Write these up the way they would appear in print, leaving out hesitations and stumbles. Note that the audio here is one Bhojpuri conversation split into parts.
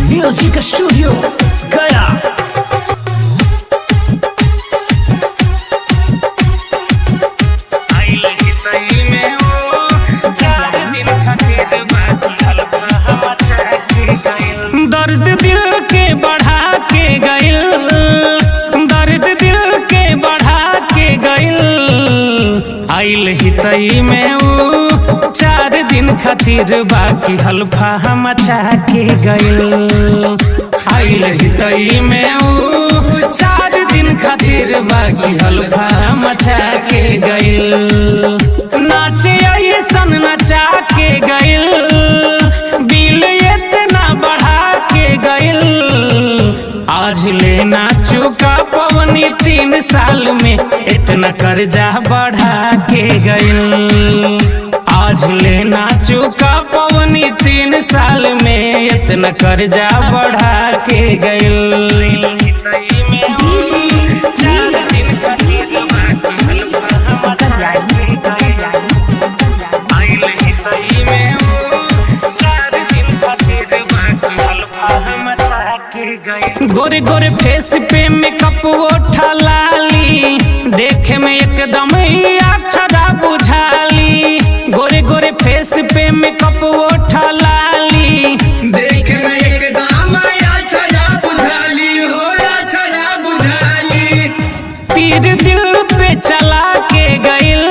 म्यूजिक स्टूडियो गया। दर्द दिल के बढ़ा के गइल, दर्द दिल के बढ़ा के गइल। आइल हितई में वो 4 दिन खातिर बाकी हल्फा मचा के गइल। आइल हितई में वो 4 दिन खातिर बाकी हल्फा मचा के गइल। नाचे ऐसन नचा के गइल, बिल इतना बढ़ा के गइल। आज लेना चुका पवनी 3 साल में इतना कर्जा बढ़ा के गइल। आज लेना चुका पवनी 3 साल में इतना कर्जा बढ़ा के गइल। गोरे गोरे फेस पे मेकअप उठा लाली, देखे में एकदम ही अक्षरा बुझाली। गोरे गोरे फेस पे मेकअप उठा लाली, देखे में एकदम अक्षरा बुझाली हो, अक्षरा बुझाली। तीर दिल पे चला के गइल,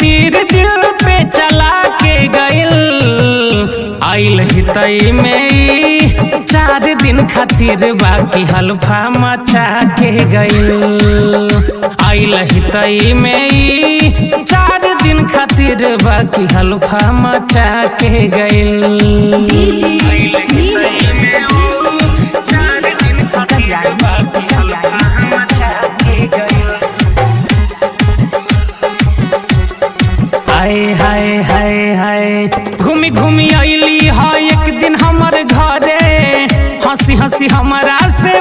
तीर दिल पे चला के गइल। आइल हितई में 4 दिन खातिर बाकी हल्फा मचा के गइल। आइल हितई में 4 दिन खातिर बाकी हल्फा मचा के गइल। आइल हितई में 4 दिन खातिर बाकी हल्फा मचा के गइल। हाय हाय हाय हाय, घूमी घूमी आइली है एक दिन हमर घरे। हंसी हंसी हमारा से